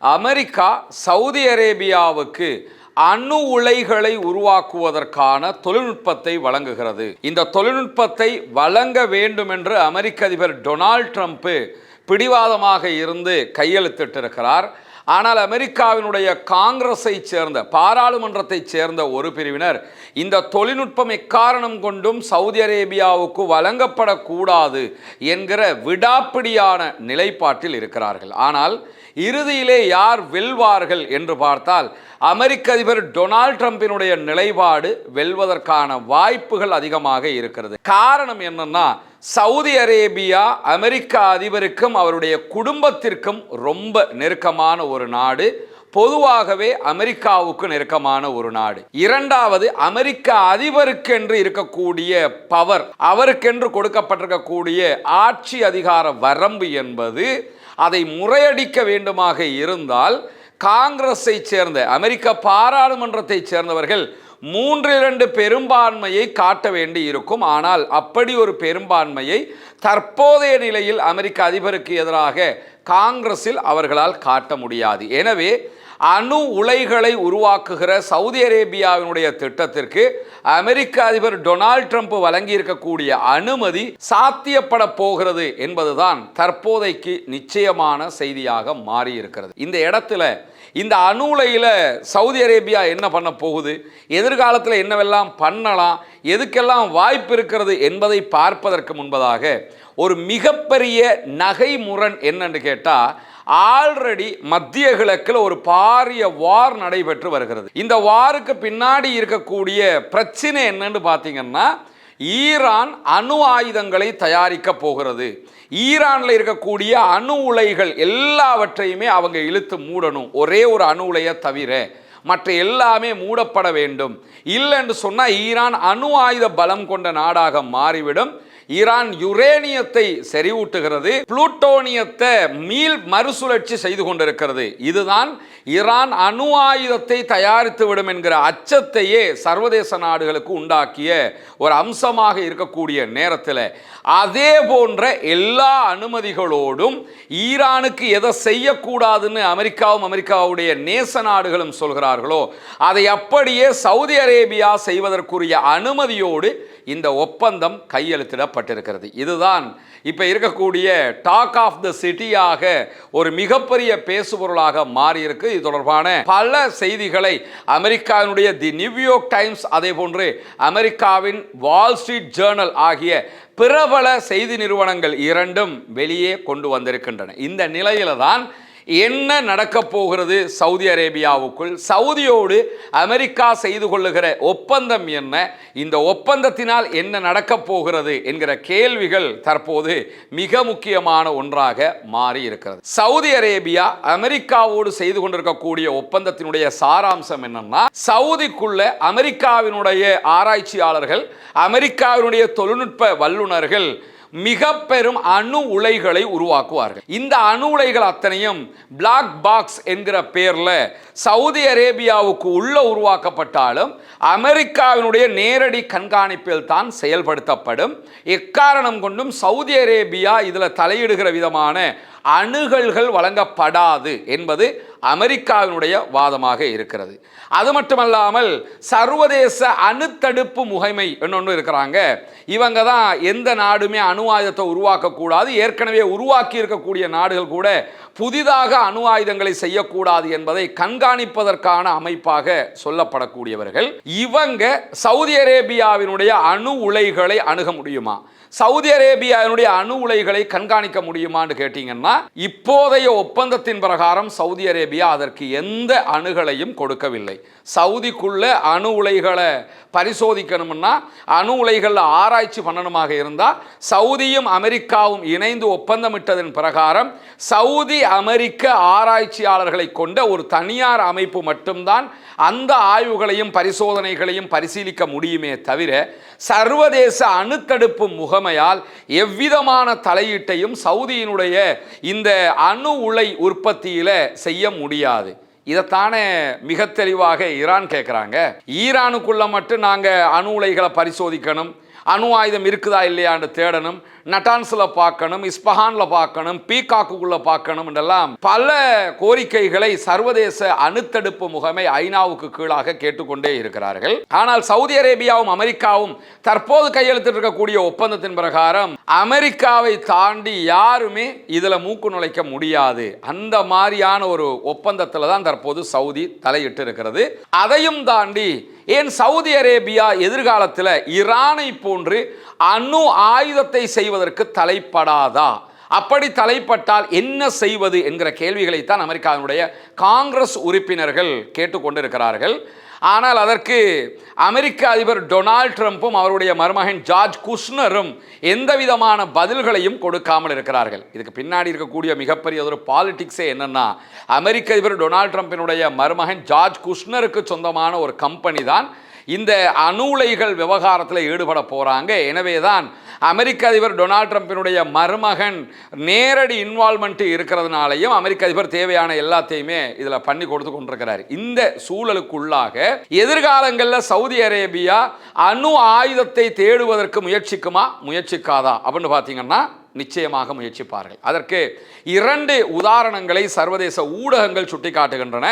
America Saudi அரேபியாவுக்கு அணு உலைகளை உருவாக்குவதற்கான தொழில்நுட்பத்தை வழங்குகிறது. இந்த தொழில்நுட்பத்தை வழங்க வேண்டும் என்று அமெரிக்க அதிபர் டொனால்ட் ட்ரம்ப் பிடிவாதமாக இருந்து கையெழுத்திட்டிருக்கிறார். ஆனால் அமெரிக்காவினுடைய காங்கிரஸை சேர்ந்த பாராளுமன்றத்தை சேர்ந்த ஒரு பிரிவினர் இந்த தொழில்நுட்பம் எக்காரணம் கொண்டும் சவுதி அரேபியாவுக்கு வழங்கப்படக்கூடாது என்கிற விடாப்பிடியான நிலைப்பாட்டில் இருக்கிறார்கள். ஆனால் இறுதியிலே யார் வெல்வார்கள் என்று பார்த்தால் அமெரிக்க அதிபர் டொனால்ட் ட்ரம்பினுடைய நிலைப்பாடு வெல்வதற்கான வாய்ப்புகள் அதிகமாக இருக்கிறது. காரணம் என்னன்னா, சவுதி அரேபியா அமெரிக்க அதிபருக்கும் அவருடைய குடும்பத்திற்கும் ரொம்ப நெருக்கமான ஒரு நாடு. பொதுவாகவே அமெரிக்காவுக்கு நெருக்கமான ஒரு நாடு. இரண்டாவது, அமெரிக்க அதிபருக்கென்று இருக்கக்கூடிய பவர், அவருக்கென்று கொடுக்கப்பட்டிருக்கக்கூடிய ஆட்சி அதிகார வரம்பு என்பது அதை முறையடிக்க வேண்டுமாக இருந்தால் காங்கிரஸை சேர்ந்த அமெரிக்க பாராளுமன்றத்தை சேர்ந்தவர்கள் 3/2 பெரும்பான்மையை காட்ட வேண்டி இருக்கும். ஆனால் அப்படி ஒரு பெரும்பான்மையை தற்போதைய நிலையில் அமெரிக்க அதிபருக்கு எதிராக காங்கிரஸில் அவர்களால் காட்ட முடியாது. எனவே அணு உலைகளை உருவாக்குகிற சவுதி அரேபியாவினுடைய திட்டத்திற்கு அமெரிக்க அதிபர் டொனால்ட் ட்ரம்ப் வழங்கியிருக்கக்கூடிய அனுமதி சாத்தியப்பட போகிறது என்பதுதான் தற்போதைக்கு நிச்சயமான செய்தியாக மாறியிருக்கிறது. இந்த இடத்துல இந்த அணு உலையில் சவுதி அரேபியா என்ன பண்ண போகுது, எதிர்காலத்தில் என்னவெல்லாம் பண்ணலாம், எதுக்கெல்லாம் வாய்ப்பு இருக்கிறது என்பதை பார்ப்பதற்கு முன்பதாக ஒரு மிகப்பெரிய நகைமுரண் என்னன்னு கேட்டால், ஆல்ரெடி மத்திய கிழக்கில் ஒரு பாரிய வார் நடைபெற்று வருகிறது. இந்த வாருக்கு பின்னாடி இருக்கக்கூடிய பிரச்சனை என்னன்னு பார்த்தீங்கன்னா, ஈரான் அணு ஆயுதங்களை தயாரிக்க போகிறது. ஈரானில் இருக்கக்கூடிய அணு உலைகள் எல்லாவற்றையுமே அவங்க இழுத்து மூடணும். ஒரே ஒரு அணு உலையை தவிர மற்ற எல்லாமே மூடப்பட வேண்டும். இல்லைன்னு சொன்னால் ஈரான் அணு ஆயுத பலம் கொண்ட நாடாக மாறிவிடும். ஈரான் யுரேனியத்தை செறிவூட்டுகிறது, புளூட்டோனியத்தை மறுசுழற்சி செய்து கொண்டிருக்கிறது. இதுதான் ஈரான் அணு ஆயுதத்தை தயாரித்து விடும் என்கிற அச்சத்தையே சர்வதேச நாடுகளுக்கு உண்டாக்கிய ஒரு அம்சமாக இருக்கக்கூடிய நேரத்தில் அதே போன்ற எல்லா அனுமதிகளோடும் ஈரானுக்கு எதை செய்யக்கூடாதுன்னு அமெரிக்காவுடைய நேச நாடுகளும் சொல்கிறார்களோ அதை அப்படியே சவுதி அரேபியா செய்வதற்குரிய அனுமதியோடு இந்த ஒப்பந்தம் கையெழுத்திடப்பட்டிருக்கிறது. இதுதான் இப்போ இருக்கக்கூடிய டாக் ஆஃப் த சிட்டியாக ஒரு மிகப்பெரிய பேசுபொருளாக மாறியிருக்கு. இது தொடர்பான பல செய்திகளை அமெரிக்காவினுடைய தி நியூயார்க் டைம்ஸ், அதே போன்று அமெரிக்காவின் வால் ஸ்ட்ரீட் ஜேர்னல் ஆகிய பிரபல செய்தி நிறுவனங்கள் இரண்டும் வெளியே கொண்டு வந்திருக்கின்றன. இந்த நிலையில தான் என்ன நடக்க போகிறது சவுதி அரேபியாவுக்குள், சவுதியோடு அமெரிக்கா செய்து கொள்ளுகிற ஒப்பந்தம் என்ன, இந்த ஒப்பந்தத்தினால் என்ன நடக்கப் போகிறது என்கிற கேள்விகள் தற்போது மிக முக்கியமான ஒன்றாக மாறி இருக்கிறது. சவுதி அரேபியா அமெரிக்காவோடு செய்து கொண்டிருக்கக்கூடிய ஒப்பந்தத்தினுடைய சாராம்சம் என்னன்னா, சவுதிக்குள்ள அமெரிக்காவினுடைய ஆராய்ச்சியாளர்கள், அமெரிக்காவினுடைய தொழில்நுட்ப வல்லுநர்கள் மிக பெரும் அணு உலைகளை உருவாக்குவார்கள். இந்த அணு உலைகள் அத்தனையும் பிளாக் பாக்ஸ் என்கிற பெயர்ல சவுதி அரேபியாவுக்கு உள்ள உருவாக்கப்பட்டாலும் அமெரிக்காவினுடைய நேரடி கண்காணிப்பில் தான் செயல்படுத்தப்படும். எக்காரணம் கொண்டும் சவுதி அரேபியா இதில் தலையிடுகிற விதமான அணுகல்கள் வழங்கப்படாது என்பது அமெரிக்காவினுடைய வாதமாக இருக்கிறது. அது மட்டுமல்லாமல் சர்வதேச அணு தடுப்பு முகமை இன்னொன்று இருக்கிறாங்க. இவங்க தான் எந்த நாடுமே அணு ஆயுதத்தை உருவாக்கக்கூடாது, ஏற்கனவே உருவாக்கி இருக்கக்கூடிய நாடுகள் கூட புதிதாக அணு ஆயுதங்களை செய்யக்கூடாது என்பதை கண்காணிப்பதற்கான அமைப்பாக சொல்லப்படக்கூடியவர்கள். இவங்க சவுதி அரேபியாவினுடைய அணு உலைகளை அணுக முடியுமா, சவுதி அரேபியாவினுடைய அணு உலைகளை கண்காணிக்க முடியுமான்னு கேட்டீங்கன்னா, இப்போதைய ஒப்பந்தத்தின் பிரகாரம் சவுதி அரேபியா அதற்கு எந்த அணுகளையும் கொடுக்கவில்லை. சவுதிக்குள்ள அணு உலைகளை பரிசோதிக்கணும்னா, அணு உலைகளில் ஆராய்ச்சி பண்ணணுமாக இருந்தால் சவுதியும் அமெரிக்காவும் இணைந்து ஒப்பந்தமிட்டதன் பிரகாரம் சவுதி அமெரிக்க ஆராய்ச்சியாளர்களை கொண்ட ஒரு தனியார் அமைப்பு மட்டும்தான் அந்த ஆய்வுகளையும் பரிசோதனைகளையும் பரிசீலிக்க முடியுமே தவிர சர்வதேச அணுத்தடுப்பு முகமையால் எவ்விதமான தலையீட்டையும் சவுதியினுடைய இந்த அணு உலை உற்பத்தியில செய்ய முடியாது. இதைத்தானே மிக தெளிவாக ஈரான் கேட்குறாங்க. ஈரானுக்குள்ள மட்டும் நாங்கள் அணு உலைகளை பரிசோதிக்கணும், அணு ஆயுதம் இருக்குதா இல்லையான்னு தேடணும், நட்டான்ஸ்ல பார்க்கணும், இஸ்பஹான்ல பார்க்கணும், பீகாக்குள்ள பார்க்கணும் என்றெல்லாம் பல கோரிக்கைகளை சர்வதேச அணுத்தடுப்பு முகமை ஐநாவுக்கு கீழாக கேட்டுக்கொண்டே இருக்கிறார்கள். ஆனால் சவுதி அரேபியாவும் அமெரிக்காவும் தற்போது கையெழுத்திட்டிருக்கக்கூடிய ஒப்பந்தத்தின் பிரகாரம் அமெரிக்காவை தாண்டி யாருமே இதுல மூக்கு நுழைக்க முடியாது. அந்த மாதிரியான ஒரு ஒப்பந்தத்தில் தான் தற்போது சவுதி தலையிட்டு இருக்கிறது. அதையும் தாண்டி ஏன் சவுதி அரேபியா எதிர்காலத்தில் ஈரானை போன்று அணு ஆயுதத்தை செய்வதற்கு தலைப்படாதா? அப்படி தலைப்பட்டால் என்ன செய்வது என்கிற கேள்விகளைத்தான் அமெரிக்காவினுடைய காங்கிரஸ் உறுப்பினர்கள் கேட்டுக்கொண்டிருக்கிறார்கள். ஆனால் அதற்கு அமெரிக்க அதிபர் டொனால்ட் ட்ரம்ப்பும் அவருடைய மருமகன் ஜார்ஜ் குஷ்னரும் எந்த விதமான பதில்களையும் கொடுக்காமல் இருக்கிறார்கள். இதுக்கு பின்னாடி இருக்கக்கூடிய மிகப்பெரிய ஒரு பாலிடிக்ஸே என்னன்னா, அமெரிக்க அதிபர் டொனால்ட் ட்ரம்பினுடைய மருமகன் ஜார்ஜ் குஷ்னருக்கு சொந்தமான ஒரு கம்பெனி தான் இந்த அணு உலைகள் விவகாரத்தில் ஈடுபட போறாங்க. எனவேதான் அமெரிக்க அதிபர் டொனால்ட் ட்ரம்பினுடைய மருமகன் நேரடி இன்வால்மெண்ட் இருக்கிறதுனாலையும் அமெரிக்க அதிபர் தேவையான எல்லாத்தையுமே இதில் பண்ணி கொடுத்து கொண்டிருக்கிறார். இந்த சூழலுக்குள்ளாக எதிர்காலங்களில் சவுதி அரேபியா அணு ஆயுதத்தை தேடுவதற்கு முயற்சிக்காதா அப்படின்னு பார்த்தீங்கன்னா நிச்சயமாக முயற்சிப்பார்கள். அதற்கு 2 உதாரணங்களை சர்வதேச ஊடகங்கள் சுட்டிக்காட்டுகின்றன.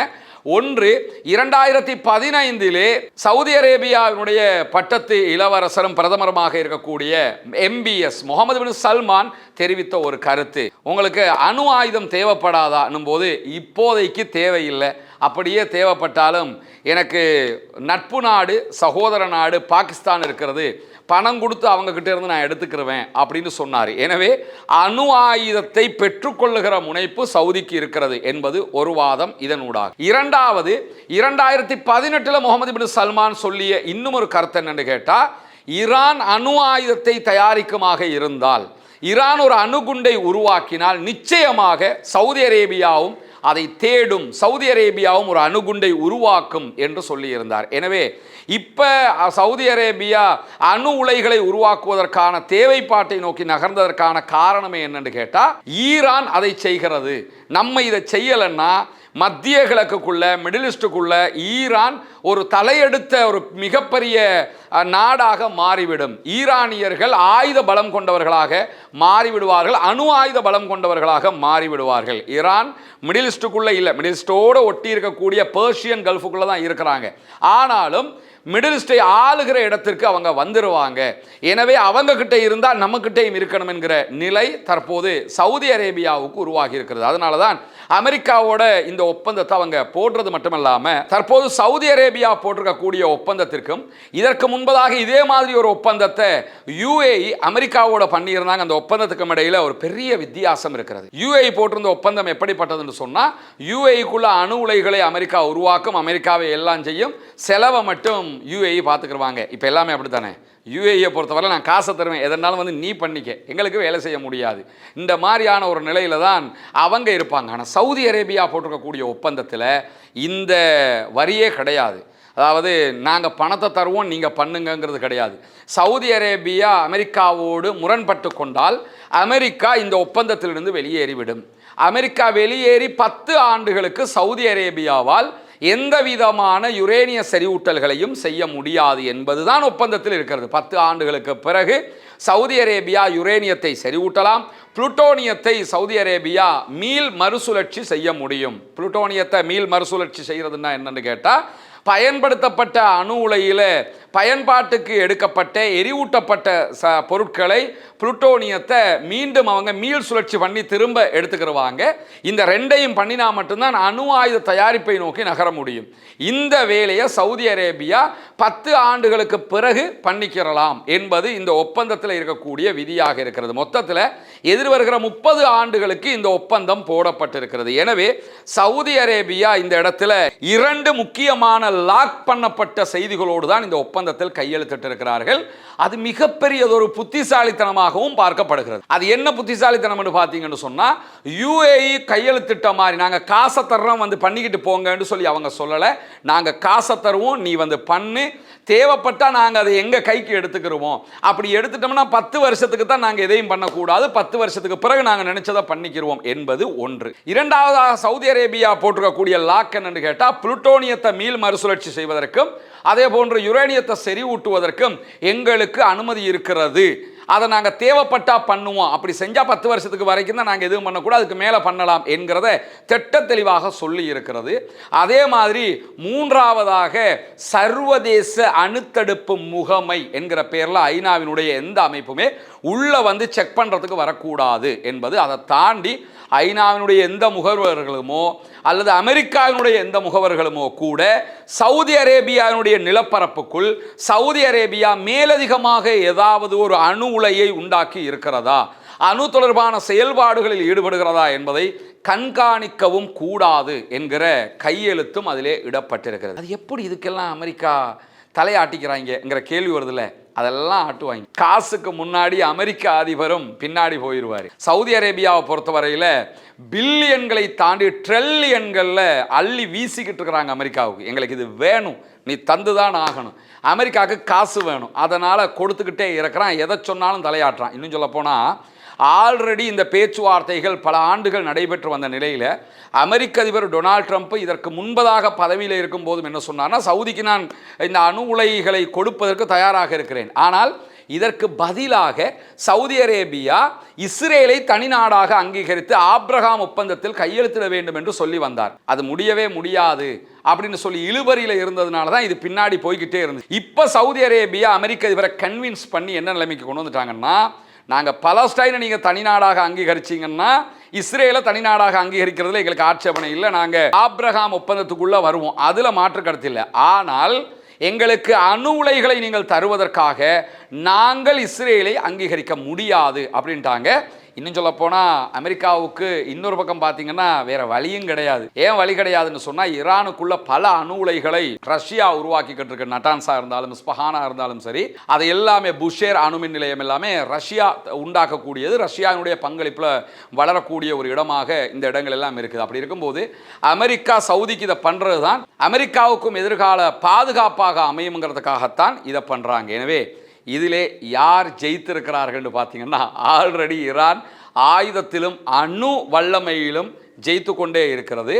ஒன்று, 2015 சவுதி அரேபியாவினுடைய பட்டத்து இளவரசரும் பிரதமருமாக இருக்கக்கூடிய MBS முகமது பின் சல்மான் தெரிவித்த ஒரு கருத்து, உங்களுக்கு அணு ஆயுதம் தேவைப்படாதா போது இப்போதைக்கு தேவையில்லை, அப்படியே தேவைப்பட்டாலும் எனக்கு நட்பு நாடு சகோதர நாடு பாகிஸ்தான் இருக்கிறது, பணம் கொடுத்து அவங்க கிட்ட இருந்து நான் எடுத்துக்கிறேன் அப்படின்னு சொன்னார். எனவே அணு ஆயுதத்தை பெற்றுக்கொள்ளுகிற முனைப்பு சவுதிக்கு இருக்கிறது என்பது ஒரு வாதம் இதனூடாக. இரண்டாவது, 2018 முகமது பின் சல்மான் சொல்லிய இன்னும் ஒரு கருத்து என்னன்னு கேட்டா, ஈரான் அணு ஆயுதத்தை தயாரிக்குமாக இருந்தால், ஈரான் ஒரு அணுகுண்டை உருவாக்கினால் நிச்சயமாக சவுதி அரேபியாவும் அதை தேடும், சவுதி அரேபியாவும் ஒரு அணுகுண்டை உருவாக்கும் என்று சொல்லியிருந்தார். எனவே இப்ப சவுதி அரேபியா அணு உலைகளை உருவாக்குவதற்கான தேவைப்பாட்டை நோக்கி நகர்ந்ததற்கான காரணமே என்னன்னு கேட்டா, ஈரான் அதை செய்கிறது. நம்ம இதை செய்யலைன்னா மத்திய கிழக்குக்குள்ள மிடில் ஈஸ்டுக்குள்ள ஈரான் ஒரு தலையெடுத்த ஒரு மிகப்பெரிய நாடாக மாறிவிடும். ஈரானியர்கள் ஆயுத பலம் கொண்டவர்களாக மாறிவிடுவார்கள், அணு ஆயுத பலம் கொண்டவர்களாக மாறிவிடுவார்கள். ஈரான் மிடில் ஈஸ்டுக்குள்ள இல்லை, மிடில் ஈஸ்டோடு ஒட்டி இருக்கக்கூடிய பெர்ஷியன் கல்ஃபுக்குள்ள தான் இருக்கிறாங்க. ஆனாலும் மிடில் ஈஸ்டை ஆளுகிற இடத்திற்கு அவங்க வந்துடுவாங்க. எனவே அவங்க கிட்ட இருந்தால் நம்ம கிட்டையும் இருக்கணும் என்கிற நிலை தற்போது சவுதி அரேபியாவுக்கு உருவாகி இருக்கிறது. அதனால தான் அமெரிக்காவோட இந்த ஒப்பந்தத்தை அவங்க போடுறது மட்டுமல்லாம தற்போது சவுதி அரேபியா போட்டிருக்கக்கூடிய ஒப்பந்தத்திற்கும் இதற்கு முன்பதாக இதே மாதிரி ஒரு ஒப்பந்தத்தை UAE அமெரிக்காவோட பண்ணியிருந்தாங்க. அந்த ஒப்பந்தத்துக்கும் இடையில ஒரு பெரிய வித்தியாசம் இருக்கிறது. UAE போட்டிருந்த ஒப்பந்தம் எப்படிப்பட்டதுன்னு சொன்னா, UAEக்குள்ள அணு உலைகளை அமெரிக்கா உருவாக்கும், அமெரிக்காவை எல்லாம் செய்யும், செலவை மட்டும் UAE பார்த்துக்கிடுவாங்க. இப்போ எல்லாமே அப்படித்தானே. UAE பொறுத்தவரை நான் காசை தருவேன், எதனாலும் நீ பண்ணிக்க, எங்களுக்கு வேலை செய்ய முடியாது, இந்த மாதிரியான ஒரு நிலையில தான் அவங்க இருப்பாங்க. ஆனால் சவுதி அரேபியா போட்டிருக்கக்கூடிய ஒப்பந்தத்தில் இந்த வரியே கிடையாது. அதாவது நாங்கள் பணத்தை தருவோம் நீங்கள் பண்ணுங்கிறது கிடையாது. சவுதி அரேபியா அமெரிக்காவோடு முரண்பட்டு கொண்டால் அமெரிக்கா இந்த ஒப்பந்தத்திலிருந்து வெளியேறிவிடும். அமெரிக்கா வெளியேறி 10 ஆண்டுகளுக்கு சவுதி அரேபியாவால் எந்த விதமான யுரேனிய செறிவூட்டல்களையும் செய்ய முடியாது என்பதுதான் ஒப்பந்தத்தில் இருக்கிறது. 10 ஆண்டுகளுக்கு பிறகு சவுதி அரேபியா யுரேனியத்தை செறிவூட்டலாம், புளுட்டோனியத்தை சவுதி அரேபியா மீள் மறுசுழற்சி செய்ய முடியும். புளுட்டோனியத்தை மீள் மறுசுழற்சி செய்கிறதுனா என்னன்னு கேட்டால், பயன்படுத்தப்பட்ட அணு உலையில் பயன்பாட்டுக்கு எடுக்கப்பட்ட எரிவூட்டப்பட்ட பொருட்களை புளுட்டோனியத்தை மீண்டும் அவங்க மீள் சுழற்சி பண்ணி திரும்ப எடுத்துக்கிடுவாங்க. இந்த ரெண்டையும் பண்ணினா மட்டும்தான் அணு ஆயுத தயாரிப்பை நோக்கி நகர முடியும். இந்த வேலையை சவுதி அரேபியா 10 ஆண்டுகளுக்கு பிறகு பண்ணிக்கிறலாம் என்பது இந்த ஒப்பந்தத்தில் இருக்கக்கூடிய விதியாக இருக்கிறது. மொத்தத்தில் எதிர்வருகிற 30 ஆண்டுகளுக்கு இந்த ஒப்பந்தம் போடப்பட்டிருக்கிறது. எனவே சவுதி அரேபியா இந்த இடத்துல 2 முக்கியமான லாக் பண்ணப்பட்ட செய்திகளோடு தான் இந்த ஒப்பந்தத்தில் கையெழுத்திட்டு இருக்கிறார்கள். அது மிகப்பெரியதொரு புத்திசாலித்தனமாகவும் பார்க்கப்படுகிறது. அது என்ன புத்திசாலித்தனம் என்று பார்த்தீங்கன்னு சொன்னா, UAE கையெழுத்திட்ட மாதிரி நாங்க காசை தர்றோம் பண்ணிக்கிட்டு போங்கன்னு சொல்லி அவங்க சொல்லல. நாங்க காசை தருவோம், நீ பண்ணு, தேவைப்பட்டா நாங்க அதை எங்க கைக்கு எடுத்துக்கிறோம். அப்படி எடுத்துட்டோம்னா 10 வருஷத்துக்கு தான் நாங்க எதையும் பண்ணக்கூடாது, 10 வருஷத்துக்கு பிறகு நாங்க நினைச்சதை பண்ணிக்கிறோம் என்பது ஒன்று. இரண்டாவதாக சவுதி அரேபியா போட்டிருக்கக்கூடிய லாக் என்னன்னு கேட்டா, புளுட்டோனியத்தை மீள் மறுசுழற்சி செய்வதற்கும் அதே போன்று யுரேனியத்தை செறிவூட்டுவதற்கும் எங்களுக்கு அனுமதி இருக்கிறது. அதை நாங்கள் தேவைப்பட்டா பண்ணுவோம், அப்படி செஞ்சால் 10 வருஷத்துக்கு வரைக்கும் தான் நாங்கள் எதுவும் பண்ணக்கூடாது, அதுக்கு மேலே பண்ணலாம் என்கிறத திட்ட தெளிவாக சொல்லி இருக்கிறது. அதே மாதிரி மூன்றாவதாக சர்வதேச அணுத்தடுப்பு முகமை என்கிற பேரில் ஐநாவினுடைய எந்த அமைப்புமே உள்ள வந்து செக் பண்ணுறதுக்கு வரக்கூடாது என்பது. அதை தாண்டி ஐநாவினுடைய எந்த முகவர்களுமோ அல்லது அமெரிக்காவினுடைய எந்த முகவர்களுமோ கூட சவுதி அரேபியாவினுடைய நிலப்பரப்புக்குள் சவுதி அரேபியா மேலதிகமாக ஏதாவது ஒரு அணு உலையை உண்டாக்கி இருக்கிறதா, அணு தொடர்பான செயல்பாடுகளில் ஈடுபடுகிறதா என்பதை கண்காணிக்கவும் கூடாது என்கிற கையெழுத்தும் அதிலே இடப்பட்டிருக்கிறது. அது எப்படி இதுக்கெல்லாம் அமெரிக்கா தலையாட்டிக்கிறாங்கிற கேள்வி வருதுல்ல, அதெல்லாம் ஆட்டுவாங்க. காசுக்கு முன்னாடி அமெரிக்க அதிபரும் பின்னாடி போயிடுவார். சவுதி அரேபியாவை பொறுத்தவரையில் பில்லியன்களை தாண்டி ட்ரில்லியன்களில் அள்ளி வீசிக்கிட்டு இருக்கிறாங்க அமெரிக்காவுக்கு. எங்களுக்கு இது வேணும், நீ தந்துதான் ஆகணும், அமெரிக்காவுக்கு காசு வேணும், அதனால் கொடுத்துக்கிட்டே இருக்கிறான், எதை சொன்னாலும் தலையாட்டுறான். இன்னும் சொல்ல போனால் ஆல்ரெடி இந்த பேச்சுவார்த்தைகள் பல ஆண்டுகள் நடைபெற்று வந்த நிலையில் அமெரிக்க அதிபர் டொனால்ட் ட்ரம்ப் இதற்கு முன்பதாக பதவியில் இருக்கும் போதும் என்ன சொன்னார்னா, சவுதிக்கு நான் இந்த அணு உலைகளை கொடுப்பதற்கு தயாராக இருக்கிறேன், ஆனால் இதற்கு பதிலாக சவுதி அரேபியா இஸ்ரேலை தனி நாடாக அங்கீகரித்து ஆப்ரஹாம் ஒப்பந்தத்தில் கையெழுத்திட வேண்டும் என்று சொல்லி வந்தார். அது முடியவே முடியாது அப்படின்னு சொல்லி இழுபறியில் இருந்ததுனால தான் இது பின்னாடி போய்கிட்டே இருந்தது. இப்போ சவுதி அரேபியா அமெரிக்க அதிபரை கன்வின்ஸ் பண்ணி என்ன நிலைமைக்கு கொண்டு வந்துட்டாங்கன்னா, நாங்கள் பலஸ்டைனை நீங்கள் தனிநாடாக அங்கீகரிச்சிங்கன்னா இஸ்ரேலை தனிநாடாக அங்கீகரிக்கிறதுல எங்களுக்கு ஆட்சேபனை இல்லை, நாங்கள் ஆப்ரஹாம் ஒப்பந்தத்துக்குள்ளே வருவோம், அதில் மாற்று கருத்து இல்லை, ஆனால் எங்களுக்கு அணு உலைகளை நீங்கள் தருவதற்காக நாங்கள் இஸ்ரேலை அங்கீகரிக்க முடியாது அப்படின்ட்டாங்க. இன்னும் சொல்ல போனால் அமெரிக்காவுக்கு இன்னொரு பக்கம் பார்த்தீங்கன்னா வேற வழியும் கிடையாது. ஏன் வழி கிடையாதுன்னு சொன்னால், ஈரானுக்குள்ள பல அணு உலைகளை ரஷ்யா உருவாக்கிக்கிட்டு இருக்கு. நட்டான்ஸா இருந்தாலும் ஸ்பஹானா இருந்தாலும் சரி, அதை எல்லாமே புஷேர் அணுமின் நிலையம் எல்லாமே ரஷ்யா உண்டாக்கக்கூடியது, ரஷ்யாவினுடைய பங்களிப்பில் வளரக்கூடிய ஒரு இடமாக இந்த இடங்கள் எல்லாம் இருக்குது. அப்படி இருக்கும்போது அமெரிக்கா சவுதிக்கு இதை பண்ணுறது தான் அமெரிக்காவுக்கும் எதிர்கால பாதுகாப்பாக அமையுங்கிறதுக்காகத்தான் இதை பண்ணுறாங்க. எனவே இதிலே யார் ஜெயித்திருக்கிறார்கள் பார்த்தீங்கன்னா, ஆல்ரெடி ஈரான் ஆயுதத்திலும் அணு வல்லமையிலும் ஜெயித்து கொண்டே இருக்கிறது.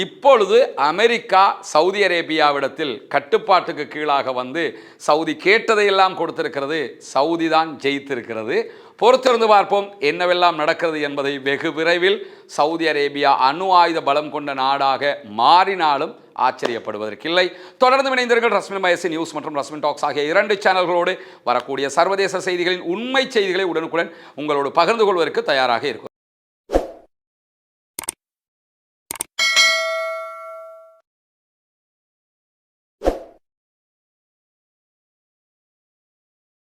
இப்பொழுது அமெரிக்கா சவுதி அரேபியாவிடத்தில் கட்டுப்பாட்டுக்கு கீழாக வந்து சவுதி கேட்டதையெல்லாம் கொடுத்திருக்கிறது, சவுதி தான் ஜெயித்திருக்கிறது. பொறுத்திருந்து பார்ப்போம் என்னவெல்லாம் நடக்கிறது என்பதை. வெகு விரைவில் சவுதி அரேபியா அணு ஆயுத பலம் கொண்ட நாடாக மாறினாலும் ஆச்சரியப்படுவதற்கில்லை. தொடர்ந்து இணைந்திருங்கள் ரஸ்மின் மயசி நியூஸ் மற்றும் ரஸ்மின் டாக்ஸ் ஆகிய 2 சேனல்களோடு வரக்கூடிய சர்வதேச செய்திகளின் உண்மை செய்திகளை உடனுக்குடன் உங்களோடு பகிர்ந்து கொள்வதற்கு தயாராக இருக்கும்.